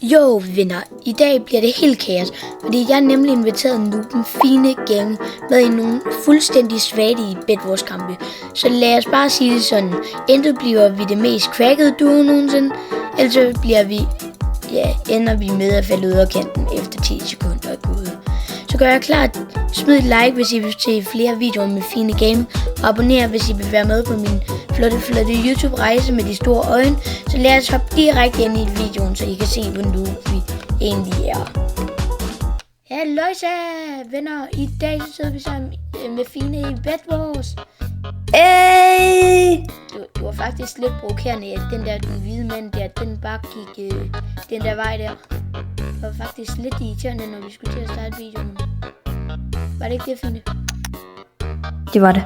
Jo venner, i dag bliver det helt kaos, fordi jeg har nemlig inviteret Nuben Fine Gang med i nogle fuldstændig svage Bedwars-kampe. Så lad os bare sige det sådan, enten bliver vi det mest crackede duo nogensinde, eller så ender vi med at falde ud af kanten efter 10 sekunder af gode. Så gør jeg klart, smid et like, hvis I vil se flere videoer med Fine Game, og abonner, hvis I vil være med på min flotte YouTube-rejse med de store øjne. Så lad os hoppe direkte ind i videoen, så I kan se, hvor nu vi egentlig er. Halløjsa, venner. I dag så sidder vi sammen med Fine i Bedwars. Hey! Du var faktisk lidt provokerende, at den hvide mand der, den bare gik den der vej der. Det var faktisk lidt irriterende, når vi skulle til at starte videoen. Var det ikke det, Fine? Det var det.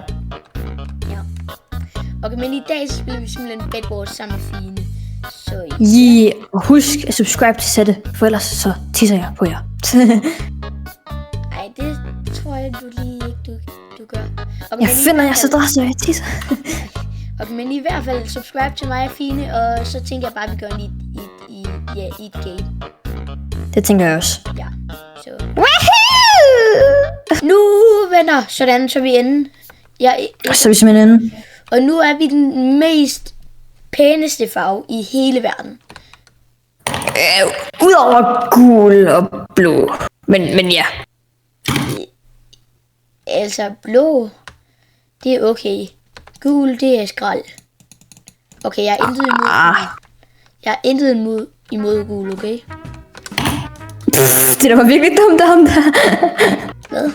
Ja. Okay, men i dag så spiller vi simpelthen Bedwars sammen med Fine. Så Yeah, og husk at subscribe til sættet, for ellers så tisser jeg på jer. ej, det tror jeg, du lige ikke, du gør. Okay, Jeg finder jeres adresse, og jeg tisser. Okay, men i hvert fald subscribe til mig og Fine, og så tænker jeg bare, at vi gør en i et game. Det tænker jeg også. Ja, så... Nu, venner, sådan så er vi inde. Så er vi simpelthen inde. Og nu er vi den mest pæneste farve i hele verden. Udover gul og blå. Men ja. Altså, blå, det er okay. Gul, det er skrald. Okay, jeg er intet imod gul. Jeg er intet imod gul, okay? Det der var virkelig dumt af ham der. Hvad?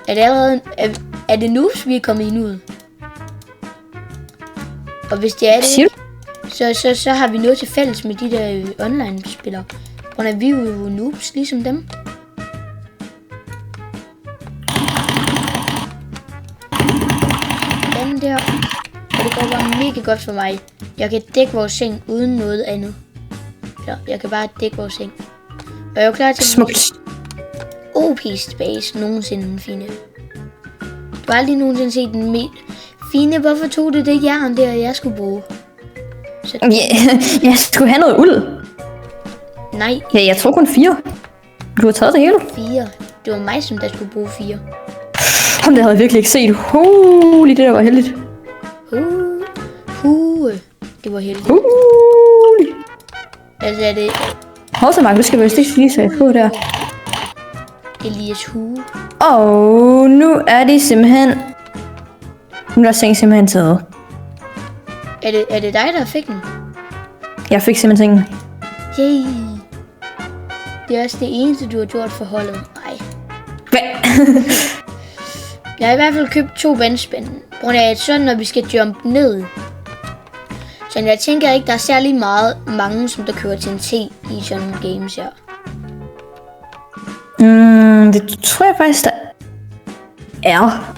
Er det allerede... Er det noobs, vi er kommet ind ud? Og hvis det er det, så har vi noget til fælles med de der online-spillere. Og vi er jo noobs, ligesom dem. Den der. Og det går bare mega godt for mig. Jeg kan dække vores seng uden noget andet. Så jeg kan bare dække vores seng. Og jeg er jo klar til Smukt. OP Space nogensinde, Fine. Du har aldrig nogensinde set den med. Fine, hvorfor tog du det jern der, jeg skulle bruge? Så... Jeg skulle have noget uld. Nej. Ja, jeg tror kun 4. Du har taget det hele. 4. Det var mig, som der skulle bruge 4. Ham, det havde jeg virkelig ikke set. Holy, det der var heldigt. Det var heldigt. Holy. Altså er det Hold så, Mark, du skal vist ikke lige sætte på der. Elias Hue. Og nu er de simpelthen... Nu er der seng simpelthen taget. Er det dig, der fik den? Jeg fik simpelthen sengen. Yay. Det er også det eneste, du har gjort for holdet. Nej. Hvad? Jeg har i hvert fald købt 2 vandspænd. På grund af, at sådan, når vi skal jump ned. Så jeg tænker ikke, der er særlig mange, som der kører TNT i sådan games her. Det tror jeg faktisk, der er.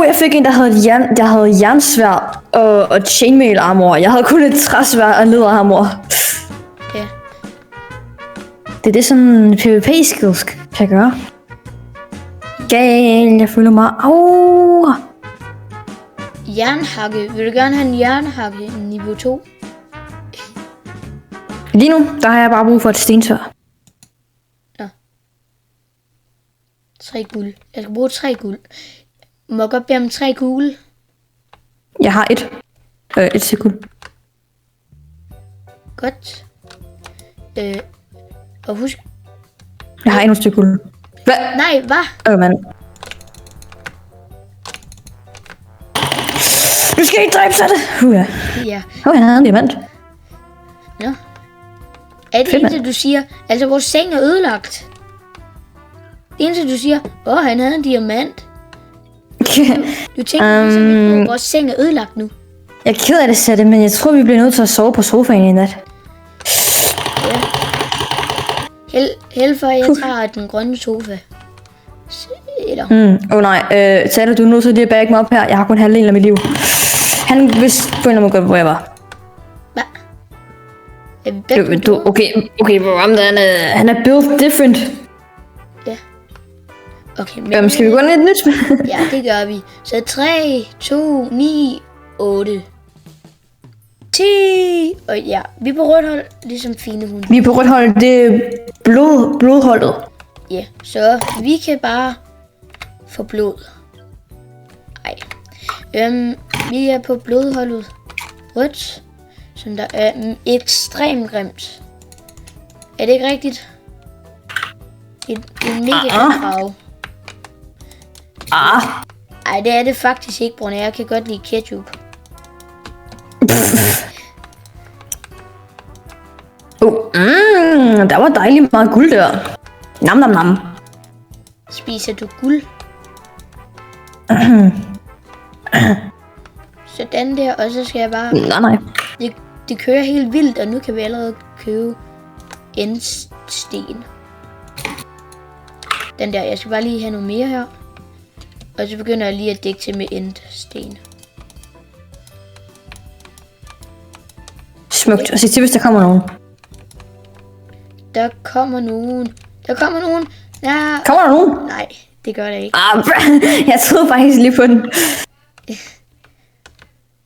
Jeg fik en, der havde jernsværd og chainmail armor. Jeg havde kun et træsværd og lederarmor. Ja. Det er det, sådan PvP skills kan gøre. Gal, jeg føler mig. Au! Jernhakke. Vil du gerne have en jernhakke niveau 2? Lige nu, der har jeg bare brug for et stentør. 3 guld. Jeg skal bruge 3 guld. Må jeg godt bede om 3 guld? Jeg har et sekund. Godt. Og husk... Jeg har endnu et stykke guld. Hvad? Nej, hvad? Mand. Du skal ikke dræbe sig det. Ja. Jeg havde en diamant. Nå. Er det eneste, du siger? Altså, vores seng er ødelagt. Det eneste, du siger, han havde en diamant. Du tænker ligesom, at vores seng er ødelagt nu. Jeg er ked af det, Sætte, men jeg tror, vi bliver nødt til at sove på sofaen i nat. Ja. Held for, at jeg tager den grønne sofa. Eller... Nej, Sætte, du er nødt til lige at bagge mig op her. Jeg har kun halvdelen af mit liv. Han vidste på en eller anden måde godt, hvor jeg var. Hvad? Er vi begge Du, okay, hvor han er built different. Ja. Okay, men... Skal vi gå ned i et nyt spil? Ja, det gør vi. Så 3, 2, 9, 8. 10. Og ja, vi er på rødt hold, ligesom Fine hun. Vi er på rødt hold, det er blodholdet. Ja, så vi kan bare få blod. Ej. Vi er på blodholdet rødt, som der er ekstremt grimt. Er det ikke rigtigt? En mega farve. Ej, det er det faktisk ikke, Brune. Jeg kan godt lide ketchup. Der var dejligt meget guld der. Nam nam nam. Spiser du guld? Sådan der, og så skal jeg bare... Nej. Det kører helt vildt, og nu kan vi allerede købe endsten. Den der, jeg skal bare lige have noget mere her. Og så begynder jeg lige at dække til med endsten. Smukt. Og sig til, hvis der kommer nogen. Der kommer nogen. Ja. Kommer der nogen? Nej, det gør det ikke. Jeg troede faktisk lige på den.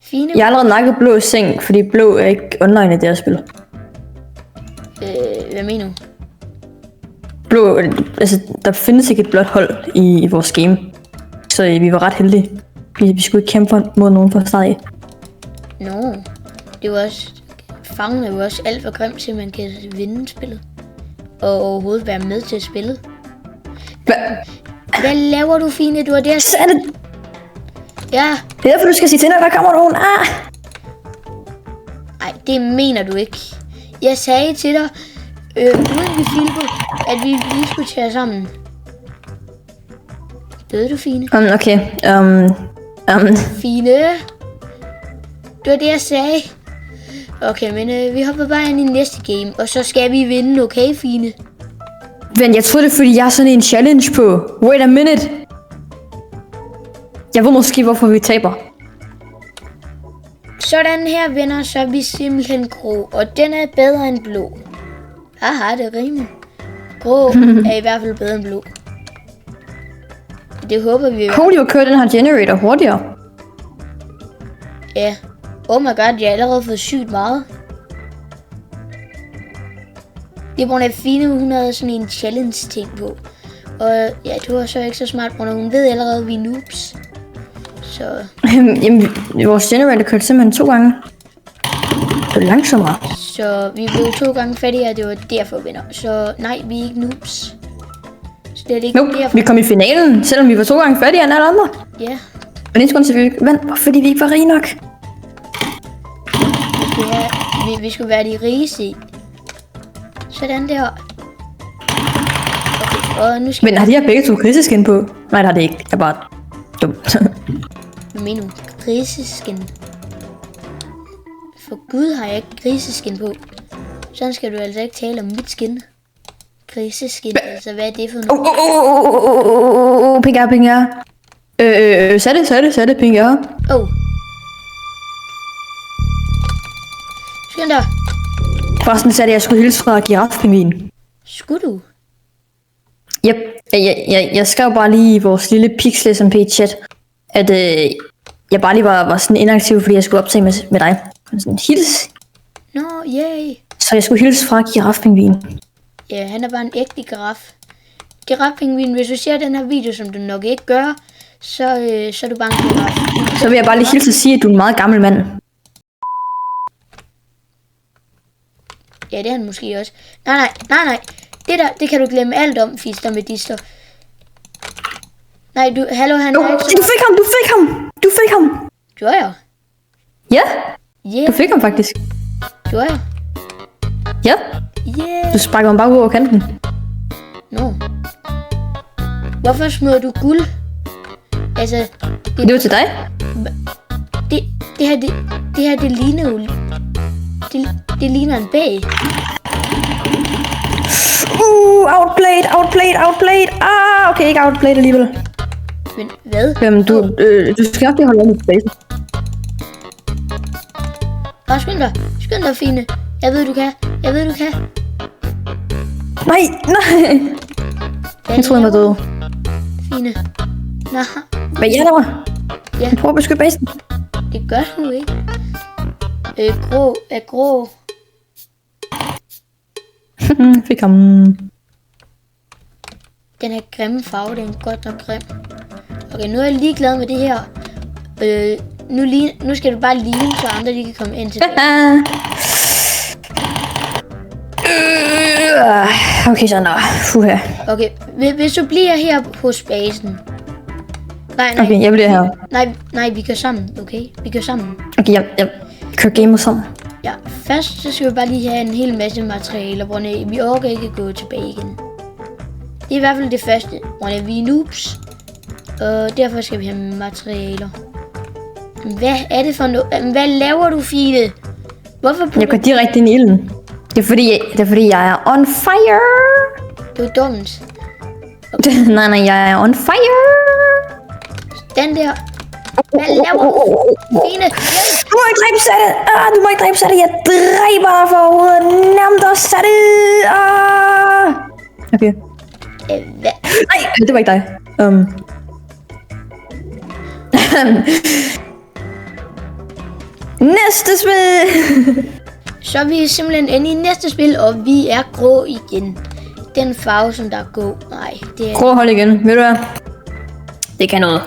Fine. Jeg har allerede nakket blå i seng, fordi blå er ikke online i det her spil. Hvad mener du? Blå, altså der findes ikke et blåt hold i vores game. Så vi var ret heldige. Vi skulle ikke kæmpe mod nogen fra start af. Nå, det var også... Fangen er jo også alt for grimt til, at man kan vinde spillet. Og overhovedet være med til spillet. Hvad laver du, Fine? Du er der... Så er det... Ja. Det er derfor, du skal sige til, når der kommer nogen. Ej, det mener du ikke. Jeg sagde til dig, uden vi filmede, at vi lige skulle tage sammen. Døde du, Fine? Okay. Fine? Det var det, jeg sagde. Okay, men vi hopper bare ind i næste game, og så skal vi vinde, okay, Fine? Vent, jeg troede det, fordi jeg har sådan en challenge på. Wait a minute. Jeg ved måske, hvorfor vi taber. Sådan her, venner, så er vi simpelthen grå, og den er bedre end blå. Haha, det er rimeligt. Grå er i hvert fald bedre end blå. Det håber vi. Cody vil køre den her generator hurtigere. Ja. Oh my god, jeg har allerede fået sygt meget. Det er Brune Fine, hun havde sådan en challenge ting på. Og ja, det var så ikke så smart, Brune. Hun ved allerede, at vi er noobs. Så... Jamen, vores generator kørte simpelthen 2 gange. Det er langsommere. Så vi blev 2 gange fattigere, og det var derfor, venner. Så nej, vi er ikke noobs. Så det er ikke derfor. Vi kom i finalen, selvom vi var 2 gange fattigere end alle andre. Ja. Men det skulle vi vandt, fordi vi ikke var rige nok. Ja, vi skulle være de rigeste. Sådan der. Okay, og nu skal... Men har de her begge 2 griseskin på? Nej, det har det ikke. Jeg er bare dum. Hvad mener du? Griseskin? For Gud har jeg ikke griseskin på. Sådan skal du altså ikke tale om mit skin. Griseskin, altså hvad er det for noget? Pinger. Sætte, pinger. Skynd dig. Forresten sagde jeg skulle hilse fra girafpingvinen. Skulle du? Yep. Jeg skrev bare lige i vores lille Pixel SMP chat, at jeg bare lige var sådan inaktiv, fordi jeg skulle optage med dig. Sådan hils. Nå, yay. Så jeg skulle hilse fra girafpingvinen. Ja, han er bare en ægte giraf. Girafpingvinen, hvis du ser den her video, som du nok ikke gør, så er du bare en giraf. Så vil jeg bare lige hilse og sige, at du er en meget gammel mand. Ja, det er han måske også. Nej. Det kan du glemme alt om, fister med dister. Nej, hallo, han er ikke så... Du fik ham! Gjorde jeg? Ja, Yeah. du fik ham faktisk. Gjorde jeg? Ja, Yeah. du sparker ham bare ud over kanten. Nå. Hvorfor smider du guld? Altså... Det var til dig. Det her, det ligner jo... Det ligner en bag. Outplayed. Okay, ikke outplayed alligevel. Men hvad? Jamen, du skal nok lige holde øje med basen. Bare skynd dig, Fine. Jeg ved, du kan. Nej. Jeg troede, han var død. Fine. Nå. Hvad hjælper mig? Ja. Jeg prøver at beskytte basen. Det gør du ikke. Grå er grå. Fik ham. Den her grimme farve, den er godt nok grim. Okay, nu er jeg lige glad med det her. Nu skal du bare ligne, så andre de kan komme ind til. Okay, så nå. Fuha. Okay, hvis du bliver her hos basen. Nej. Okay, jeg bliver her. Nej, vi går sammen, okay? Vi går sammen. Okay, jeg kører gamer sammen. Ja, først så skal vi bare lige have en hel masse materialer, hvor vi overgår ikke gå tilbage igen. Det er i hvert fald det første, hvor vi er noobs. Og derfor skal vi have materialer. Hvad er det for noget? Hvad laver du, Fie? Hvorfor jeg går direkte ind i ilden. Det er fordi jeg er on fire. Det er dumt. Okay. nej, jeg er on fire. Den der. Hvad laver du? Fine, du må ikke dræbe Satte. Du må ikke dræbe Satte. Jeg dræber dig for hovedet. Nærmest dig, Satte. Okay. Hvad? Nej, det var ikke dig. Næste spil. Så er vi simpelthen inde i næste spil, og vi er grå igen. Den farve, som der er grå. Nej, det er... Grå hold igen. Ved du hvad? Det kan noget.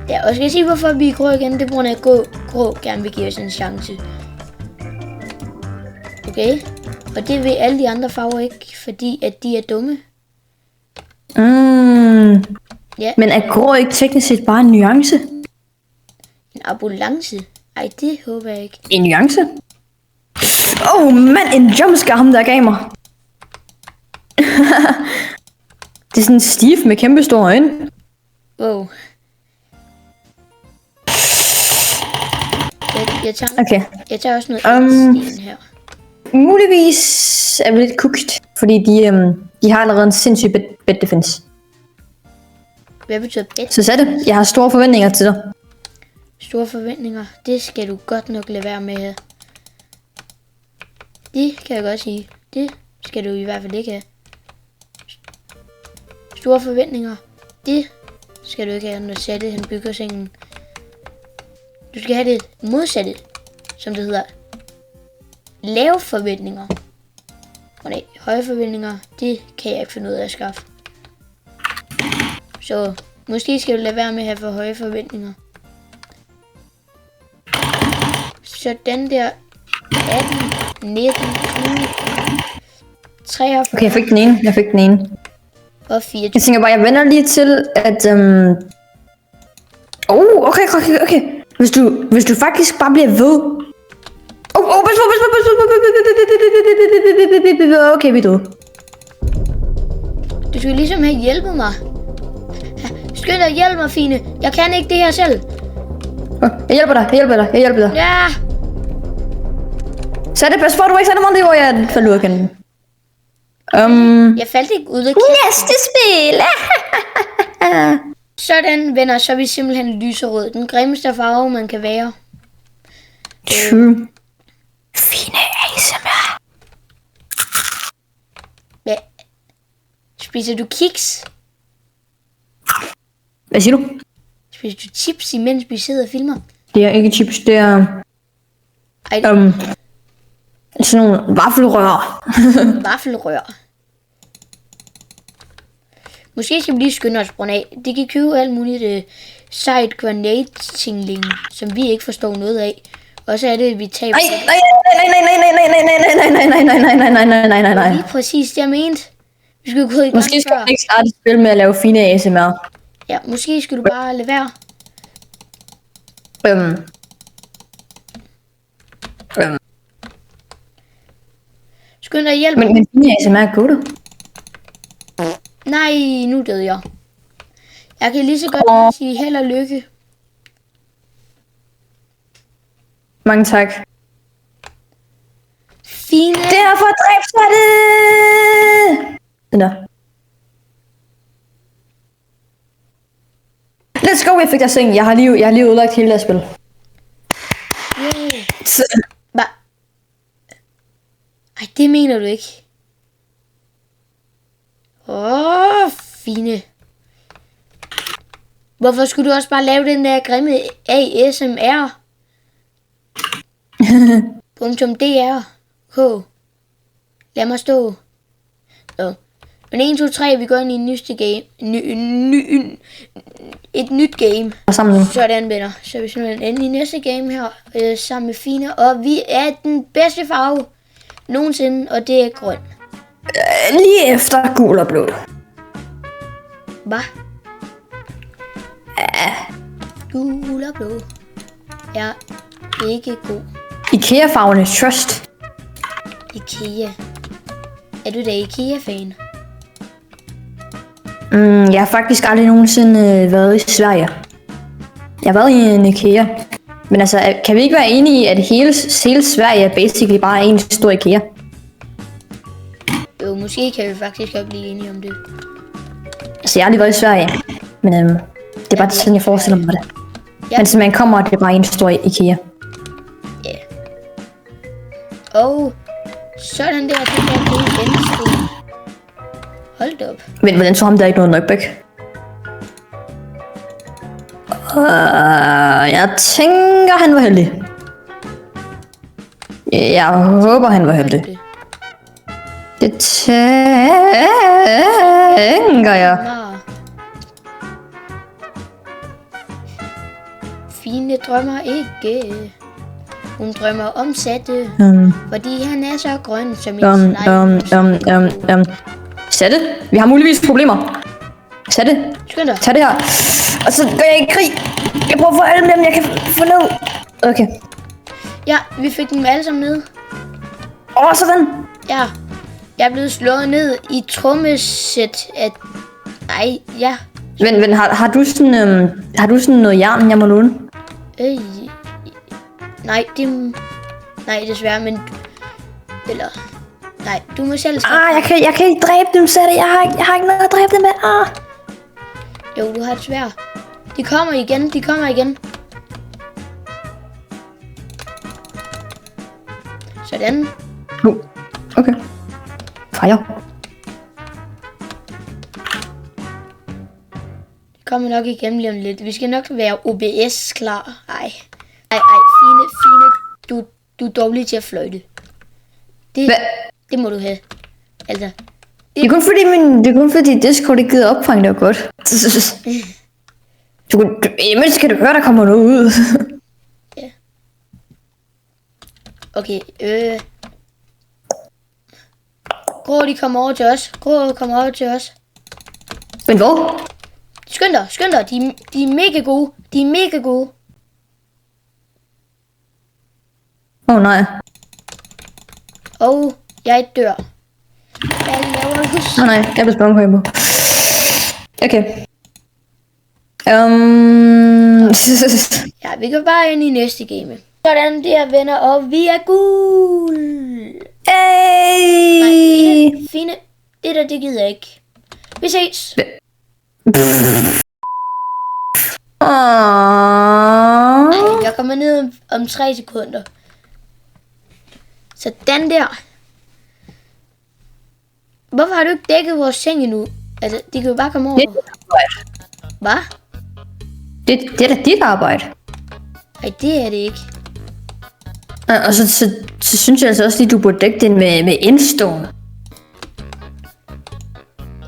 Ja, og skal jeg sige, hvorfor vi er grå igen? Det er på grund af, at grå gerne vil give os en chance. Okay? Og det vil alle de andre farver ikke, fordi at de er dumme. Ja. Men er grå ikke teknisk set bare en nuance? En ambulance? Ej, det håber jeg ikke. En nuance? Mand, en jumpscare ham der gav mig. Det er sådan Steve med kæmpe store øjne. Wow. Jeg tager også noget i her. Muligvis er vi lidt cooked, fordi de har allerede en sindssyg bed defense. Hvad betyder bed? Så Satte, jeg har store forventninger til dig. Store forventninger? Det skal du godt nok lade være med her. Det kan jeg godt sige. Det skal du i hvert fald ikke have. Store forventninger? Det skal du ikke have, når Satte han bygger sengen. Du skal have det modsatte, som det hedder. Lave forventninger. Nej, høje forventninger, det kan jeg ikke finde ud af at skaffe. Så måske skal du lade være med at have for høje forventninger. Så den der 18, 19, 20, 43... Okay, jeg fik den ene. Og 24. Jeg tænker bare, jeg vender lige til, at... Okay. Hvis du faktisk bare bliver ved... Okay, vi er døde. Du skal ligesom have hjulpet mig. Skynd dig, hjælp mig, Fine. Jeg kan ikke det her selv. Jeg hjælper dig. Ja. Så er det pas for, du ikke sætter mig, hvor jeg faldt ud af kanden. Jeg faldt ikke ud af kanden. Næste spil! Sådan, venner, så er vi simpelthen lyserød. Den grimmeste farve, man kan være. True. Fine ASMR. Hvad? Spiser du kiks? Hvad siger du? Spiser du chips, imens vi sidder og filmer? Det er ikke chips, det er... Ej, sådan nogle vaffelrør. Vaffelrør. Måske skal vi lige skynde os af. Det kan købe alt muligt side grenade tingling, som vi ikke forstår noget af. Og så er det, at vi taber... Nej. Lige præcis det, jeg mente. Vi skulle gå i gang. Måske skal vi ikke starte et spil med at lave fine ASMR. Ja, måske skal du bare lade være. Skynd dig hjælp. Men fine ASMR er gode. Nej, nu døde jeg. Jeg kan lige så godt sige held og lykke. Mange tak. Fine. Derfor dræbte jeg det! Den der. Let's go, jeg fik der seng. Jeg har lige udlagt hele det spil. Ej, det mener du ikke. Fine. Hvorfor skulle du også bare lave den der grimme ASMR? .dr. Lad mig stå. Nå. Men 1, 2, 3, vi går ind i en nyeste game. Et nyt game. Sammen nu. Sådan, venner. Så er vi simpelthen inde i næste game her, sammen med Fine. Og vi er den bedste farve nogensinde, og det er grøn. Lige efter gul og blå. Hvad? Gul og blå er ikke god. IKEA-farverne Trust. IKEA. Er du da IKEA-fan? Jeg har faktisk aldrig nogensinde været i Sverige. Jeg har været i en IKEA. Men altså, kan vi ikke være enige i, at hele Sverige er basically bare en stor IKEA? Jo, måske kan vi faktisk godt blive enige om det. Altså, jeg har aldrig været i Sverige. Men det er bare sådan, jeg forestiller mig det. Ja. Men så man kommer, det er bare en stor IKEA. Ja. Og sådan der, så kan jeg bruge venstre. Hold da op. Men hvordan så ham der ikke noget knockback? Jeg tænker, han var heldig. Jeg håber, han var heldig. Det tænker jeg. Fine drømmer ikke. Hun drømmer om Satte, fordi han er så grøn som en slime. Satte, vi har muligvis problemer. Satte, Skynd dig. tag det her. Og så går jeg i krig. Jeg prøver at få alle dem, jeg kan få ned. Okay. Ja, vi fik dem alle sammen ned. Sådan. Ja, jeg er blevet slået ned i trommesæt af... Ej, ja. Men har du sådan noget jern, jeg må låne? Nej, nej, desværre, men... Eller... Nej, du må selv... Jeg kan ikke dræbe dem, Satte. Jeg har ikke noget at dræbe dem med. Jo, du har det svært. De kommer igen. Sådan. Okay. Fire. Det kommer nok igen lige om lidt. Vi skal nok være OBS klar. Ej, Fine. Du er dårlig til at fløjte. Det må du have. Altså. Det er kun fordi Discord ikke gider opfange, det var godt. Imens kan du høre, der kommer noget ud. Ja. Okay, Grå, de kommer over til os. Men hvor? Skynd dig. De er mega gode. Nej. Og jeg dør. Hvad laver du? Nej, jeg blev spændt på. Okay. Ja, vi går bare ind i næste game. Sådan der, venner, og vi er gul. Hey! Nej, Fine. Det der, det gider jeg ikke. Vi ses. Nej, jeg kommer ned om 3 sekunder. Så den der. Hvorfor har du ikke dækket vores seng endnu? Altså, de kan jo bare komme over. Hvad? Det er da dit arbejde. Nej, det er det ikke. Og så synes jeg altså også lige, du burde dække den med endstone.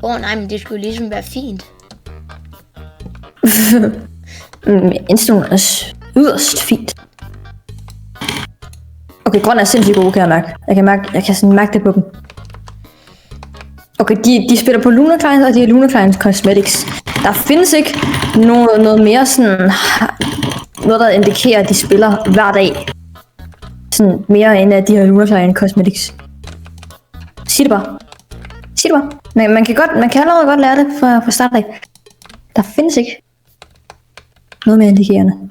Nej, men det skulle ligesom være fint. Endstone er yderst fint. Okay, grøn er sindssygt god, kan jeg mærke. Jeg kan sådan mærke det på dem. Okay, de spiller på Lunar Clients, og de er Lunar Clients Cosmetics. Der findes ikke noget mere sådan... Noget, der indikerer, at de spiller hver dag. Sådan mere end af de her Lunar Clients Cosmetics. Sig det bare. Man kan allerede godt lære det fra start af. Der findes ikke noget mere indikerende.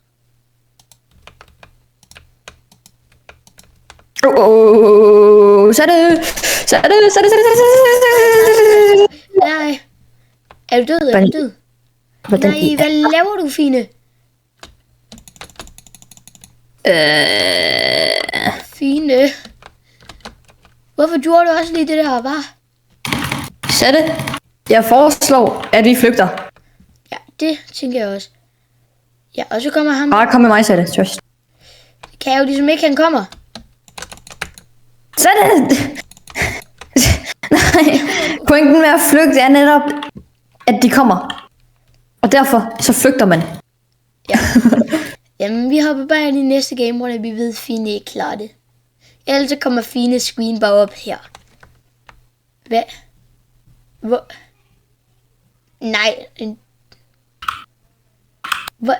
Så er det. Nej. Er du død? Nej, hvad laver du, Fine? Fine. Hvorfor gjorde du også lige det der, hva'? Satte, jeg foreslår, at vi flygter. Ja, det tænker jeg også. Ja, og så kommer han... Bare kom med mig, Satte. Trust. Kan jeg jo ligesom ikke, han kommer. Så er det... Nej, pointen med at flygte er netop, at de kommer. Og derfor så flygter man. Ja. Jamen, vi hopper bare ind i næste game, hvor vi ved, at Fine ikke klarer det. Ellers så kommer Fine screen bare op her. Hvad? Hvor? Nej. Hvad?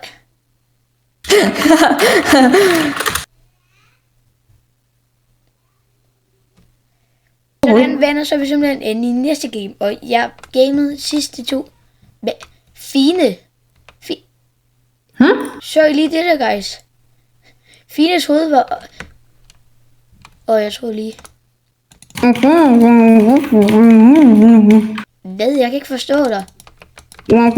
Sådan venner, så er vi simpelthen inde i næste game. Og jeg gamede sidste 2. Fine. Så I lige det der, guys. Fines hoved var... jeg tror lige... Hvad? Jeg kan ikke forstå dig. Jeg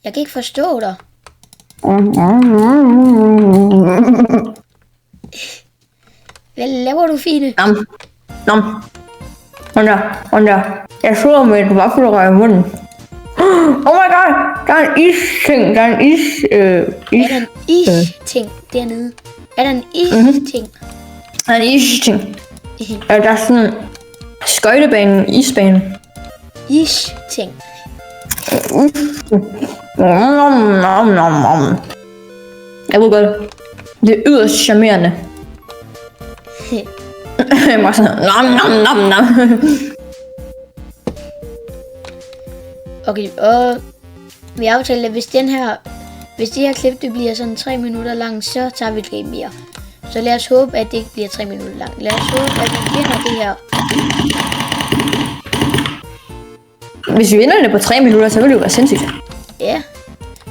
kan ikke forstå dig. Hvad laver du, Fine? Nom. Hold da. Jeg sidder med et vaffelrør i munden. Oh my god! Der er en is-ting. Er der en is-ting dernede? Er der en is-ting? Der er en is-ting. Der er sådan skøjtebanen, isbanen. Is-ting. Jeg ved godt. Det er yderst charmerende. Jeg var sådan, nom. Okay, og vi aftalte, at hvis det her klip det bliver sådan 3 minutter lang, så tager vi et game mere. Så lad os håbe, at det ikke bliver 3 minutter lang. Lad os håbe, at vi vinder det her. Hvis vi vinder det på 3 minutter, så vil det jo være sindssygt. Ja,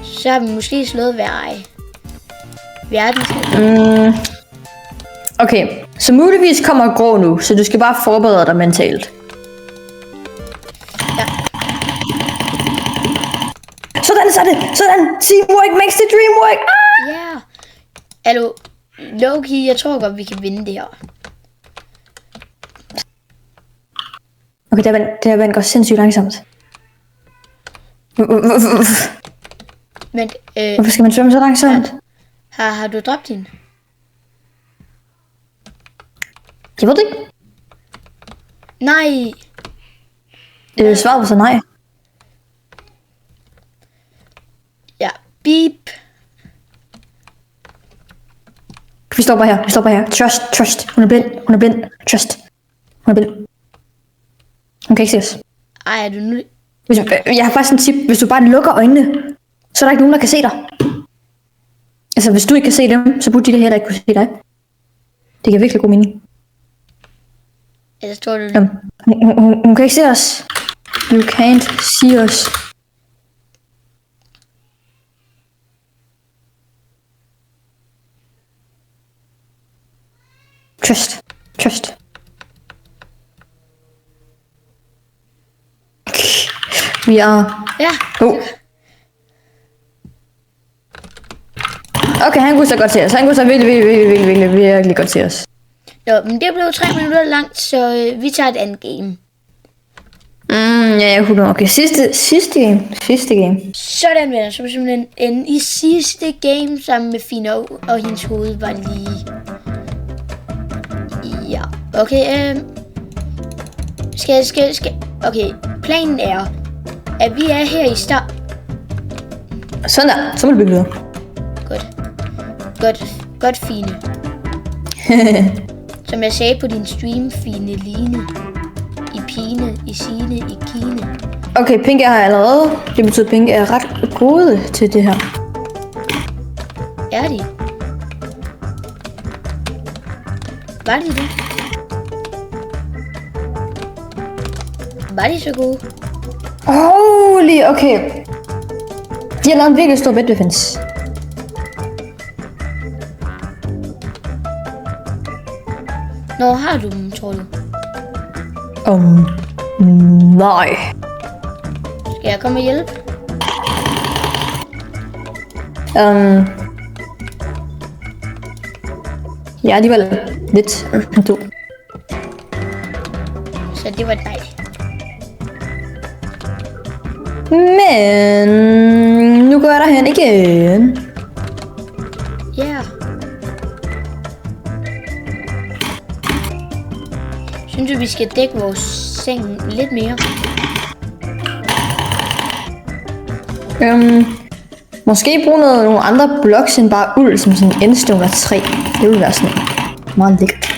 så har vi måske slået verden. Okay, så muligvis kommer Grå nu, så du skal bare forberede dig mentalt. Ja. Sådan, teamwork makes the dream work. Ja. Hallo, Loki, jeg tror godt, vi kan vinde det her. Okay, det her vand går sindssygt langsomt. Men, hvorfor skal man svømme så langsomt? Har du dræbt hende? Jeg ved det ikke. Nej. Svaret var så nej. Ja, beep. Vi stopper her. Trust. Hun er blind. Trust. Hun er blind. Hun kan ikke se os. Ej, er du nu... Jeg har faktisk en tip. Hvis du bare lukker øjnene, så er der ikke nogen, der kan se dig. Altså, hvis du ikke kan se dem, så burde de heller ikke kunne se dig. Det giver virkelig god mening. Ellers tror du... Hun kan ikke se os. You can't see us. Trust. Vi er... Ja. Okay, han kunne så godt til os. Han kunne så virkelig godt til os. Nå, men det blev 3 minutter langt, så vi tager et andet game. Ja, jeg kunne. Okay, sidste game. Sådan, venner. Så er vi simpelthen ende i sidste game sammen med Fino, og hendes hoved var lige... Ja, okay, skal... Okay, planen er, at vi er her i start... Sådan der, så må du bygge videre. Godt, Fine. Som jeg sagde på din stream, Fine Line. I Pine, i Sine, i Kine. Okay, Pink er her allerede. Det betyder, at Pink er ret gode til det her. Er de? Var de det? Var de så gode? Holy, okay. De har lavet en virkelig stor bed defense. Nå, har du dem, tror du? Nej. Skal jeg komme og hjælpe? Ja, alligevel lidt. Du. Så det var dig. Men nu går jeg derhen igen. Ja. Synes du, vi skal dække vores seng lidt mere? Måske bruge nogle andre blocks end bare uld, som sådan en endstone af træ. Det ville være sådan meget lækkert.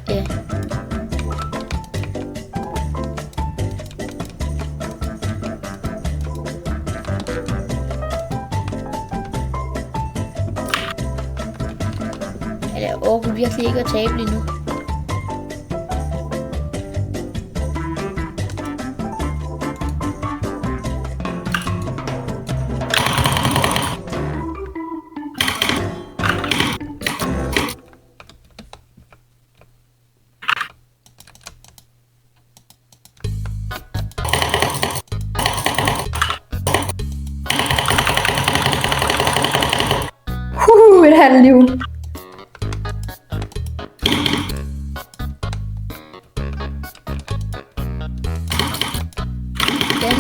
Ja. Jeg overgår virkelig ikke at tabe lige nu. Et halvt liv. Den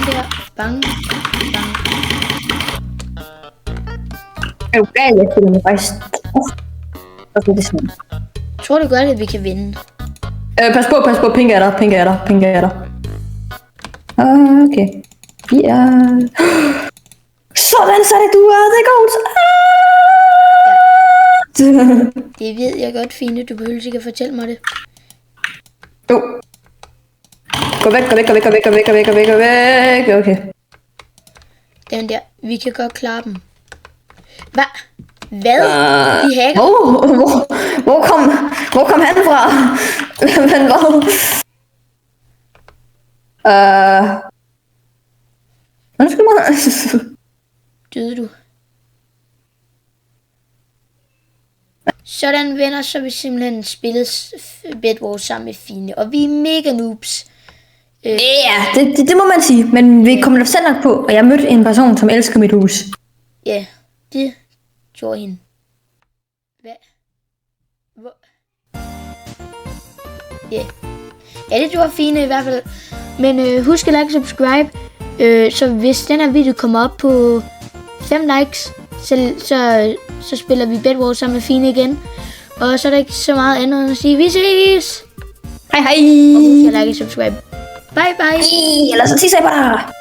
der. Bang. Bang. Er du gal? Jeg føler mig faktisk... Okay, det er sådan. Tror du godt, at vi kan vinde? Pas på. Pink er der. Okay. Ja. Sådan, så er det du er. Det går ud. Det ved jeg godt, Fine. Du behøver ikke at fortælle mig det. Jo. Gå væk. Okay. Den der. Vi kan godt klare dem. Hvad? Hvad? De hacker? Hvor kom han fra? Men hvad? Undskyld mig. Døde du? Sådan, venner, så har vi simpelthen spillet Bedwars sammen med Fine. Og vi er mega noobs. Ja, det må man sige. Men vi kommer da selv nok på, og jeg mødte en person, som elsker mit hus. Ja, det gjorde hende. Hvad? Hvor? Ja. Ja, det gjorde Fine i hvert fald. Men husk at like og subscribe. Så hvis den her video kommer op på 5 likes, så spiller vi Bedwars sammen med Fine igen. Og så er der ikke så meget andet end at sige, vi ses! Hej. Og husk at like og subscribe. Bye bye! Ellers så tisser jeg på dig.